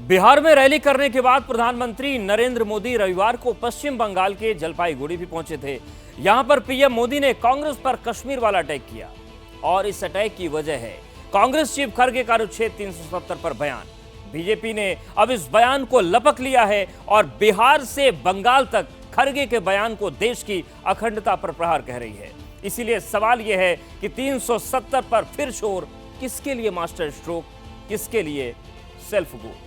बिहार में रैली करने के बाद प्रधानमंत्री नरेंद्र मोदी रविवार को पश्चिम बंगाल के जलपाईगुड़ी भी पहुंचे थे। यहां पर पीएम मोदी ने कांग्रेस पर कश्मीर वाला अटैक किया और इस अटैक की वजह है कांग्रेस चीफ खड़गे का अनुच्छेद 370 पर बयान। बीजेपी ने अब इस बयान को लपक लिया है और बिहार से बंगाल तक खड़गे के बयान को देश की अखंडता पर प्रहार कह रही है। इसीलिए सवाल यह है कि 370 पर फिर शोर, किसके लिए मास्टर स्ट्रोक, किसके लिए सेल्फ गोल।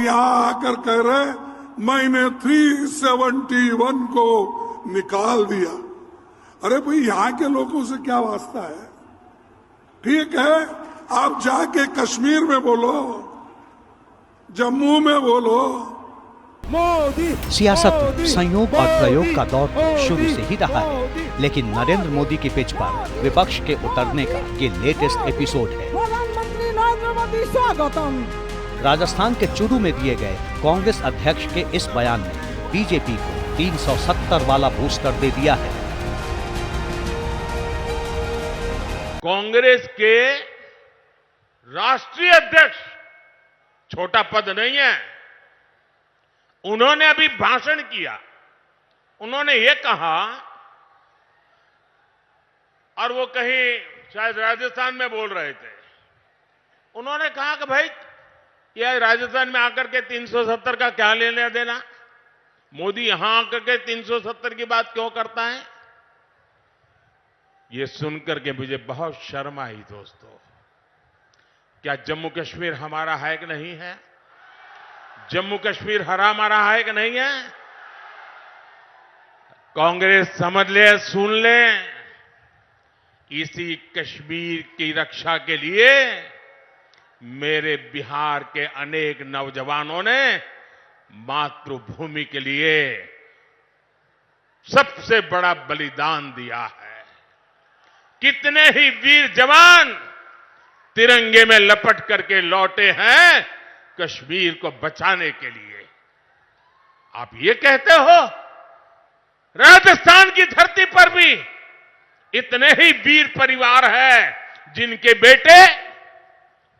यहाँ आकर कह रहे मैंने 371 को निकाल दिया। अरे भाई, यहाँ के लोगों से क्या वास्ता है? ठीक है, आप जाके कश्मीर में बोलो, जम्मू में बोलो। सियासत में संयोग और प्रयोग का दौर शुरू से ही रहा है, लेकिन नरेंद्र मोदी की पिच पर विपक्ष के उतरने का ये लेटेस्ट एपिसोड है। प्रधानमंत्री नरेंद्र मोदी स्वागतम। राजस्थान के चुरू में दिए गए कांग्रेस अध्यक्ष के इस बयान ने बीजेपी को 370 वाला बूस्टर दे दिया है। कांग्रेस के राष्ट्रीय अध्यक्ष छोटा पद नहीं है। उन्होंने अभी भाषण किया, उन्होंने ये कहा, और वो कहीं शायद राजस्थान में बोल रहे थे। उन्होंने कहा कि भाई, यह राजस्थान में आकर के 370 का क्या लेना देना? मोदी यहां आकर के 370 की बात क्यों करता है? यह सुनकर के मुझे बहुत शर्म आई। दोस्तों, क्या जम्मू कश्मीर हमारा है कि नहीं है? जम्मू कश्मीर हमारा है कि नहीं है? कांग्रेस समझ ले, सुन ले, इसी कश्मीर की रक्षा के लिए मेरे बिहार के अनेक नौजवानों ने मातृभूमि के लिए सबसे बड़ा बलिदान दिया है। कितने ही वीर जवान तिरंगे में लपट करके लौटे हैं कश्मीर को बचाने के लिए। आप ये कहते हो राजस्थान की धरती पर भी इतने ही वीर परिवार हैं जिनके बेटे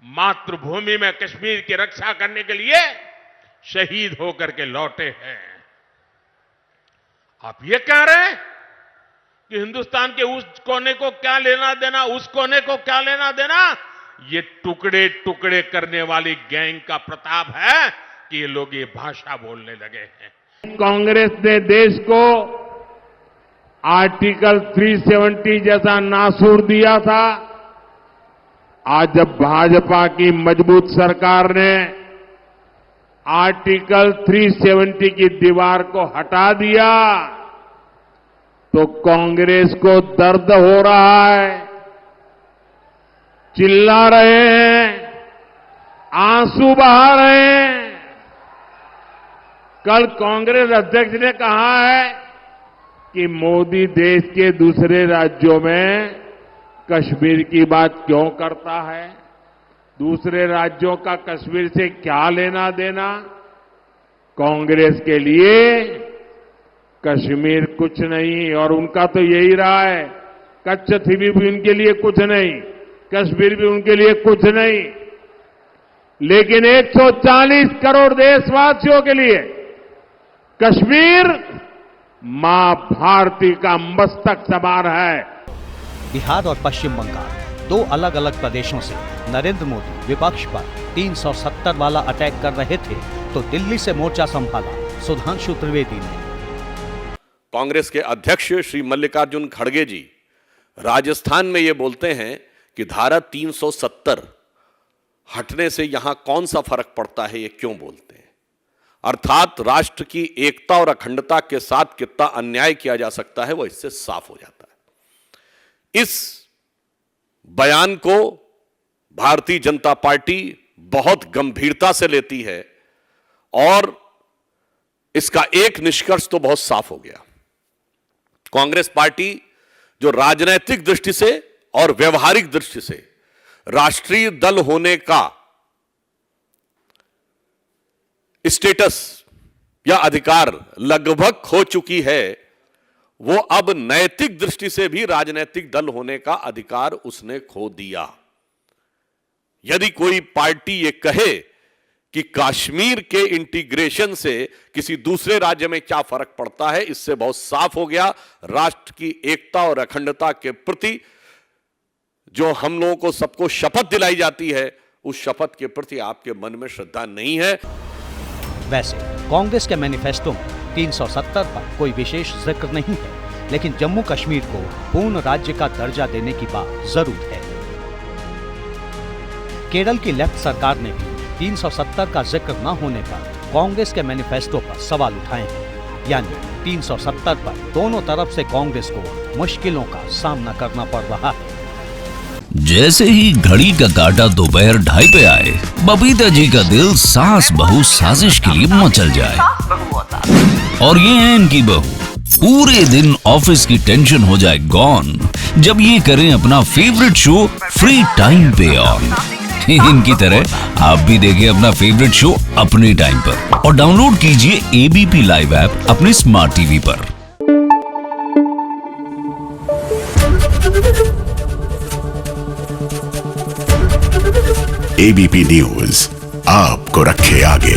मातृभूमि में कश्मीर की रक्षा करने के लिए शहीद होकर के लौटे हैं। आप ये कह रहे हैं कि हिंदुस्तान के उस कोने को क्या लेना देना, उस कोने को क्या लेना देना? ये टुकड़े टुकड़े करने वाली गैंग का प्रताप है कि ये लोग ये भाषा बोलने लगे हैं। कांग्रेस ने देश को आर्टिकल 370 जैसा नासूर दिया था। आज जब भाजपा की मजबूत सरकार ने आर्टिकल 370 की दीवार को हटा दिया तो कांग्रेस को दर्द हो रहा है। चिल्ला रहे हैं, आंसू बहा रहे हैं। कल कांग्रेस अध्यक्ष ने कहा है कि मोदी देश के दूसरे राज्यों में कश्मीर की बात क्यों करता है? दूसरे राज्यों का कश्मीर से क्या लेना देना? कांग्रेस के लिए कश्मीर कुछ नहीं, और उनका तो यही रहा है, कच्छथी भी उनके लिए कुछ नहीं, कश्मीर भी उनके लिए कुछ नहीं। लेकिन 140 करोड़ देशवासियों के लिए कश्मीर मां भारती का मस्तक समान है। बिहार और पश्चिम बंगाल, दो अलग अलग प्रदेशों से नरेंद्र मोदी विपक्ष पर 370 वाला अटैक कर रहे थे, तो दिल्ली से मोर्चा संभाला सुधांशु त्रिवेदी ने। कांग्रेस के अध्यक्ष श्री मल्लिकार्जुन खड़गे जी राजस्थान में ये बोलते हैं कि धारा 370 हटने से यहां कौन सा फर्क पड़ता है, ये क्यों बोलते हैं? अर्थात राष्ट्र की एकता और अखंडता के साथ कितना अन्याय किया जा सकता है वो इससे साफ हो जाता है। इस बयान को भारतीय जनता पार्टी बहुत गंभीरता से लेती है और इसका एक निष्कर्ष तो बहुत साफ हो गया। कांग्रेस पार्टी जो राजनीतिक दृष्टि से और व्यवहारिक दृष्टि से राष्ट्रीय दल होने का स्टेटस या अधिकार लगभग खो चुकी है, वो अब नैतिक दृष्टि से भी राजनीतिक दल होने का अधिकार उसने खो दिया। यदि कोई पार्टी ये कहे कि कश्मीर के इंटीग्रेशन से किसी दूसरे राज्य में क्या फर्क पड़ता है, इससे बहुत साफ हो गया राष्ट्र की एकता और अखंडता के प्रति जो हम लोगों को सबको शपथ दिलाई जाती है, उस शपथ के प्रति आपके मन में श्रद्धा नहीं है। वैसे कांग्रेस के मैनिफेस्टो में 370 पर कोई विशेष जिक्र नहीं है, लेकिन जम्मू कश्मीर को पूर्ण राज्य का दर्जा देने की बात जरूर है। केरल की लेफ्ट सरकार ने भी 370 का जिक्र न होने पर कांग्रेस के मैनिफेस्टो पर सवाल उठाए हैं, यानी 370 पर दोनों तरफ से कांग्रेस को मुश्किलों का सामना करना पड़ रहा है। जैसे ही घड़ी का काटा दोपहर 2:30 पे आए, बबीता जी का दिल सास बहू साजिश के लिए मचल जाए। और ये है इनकी बहू, पूरे दिन ऑफिस की टेंशन हो जाए गॉन जब ये करें अपना फेवरेट शो फ्री टाइम पे ऑन। इनकी तरह आप भी देखिए अपना फेवरेट शो अपने टाइम पर और डाउनलोड कीजिए एबीपी लाइव ऐप अपने स्मार्ट टीवी पर। एबीपी न्यूज आपको रखे आगे।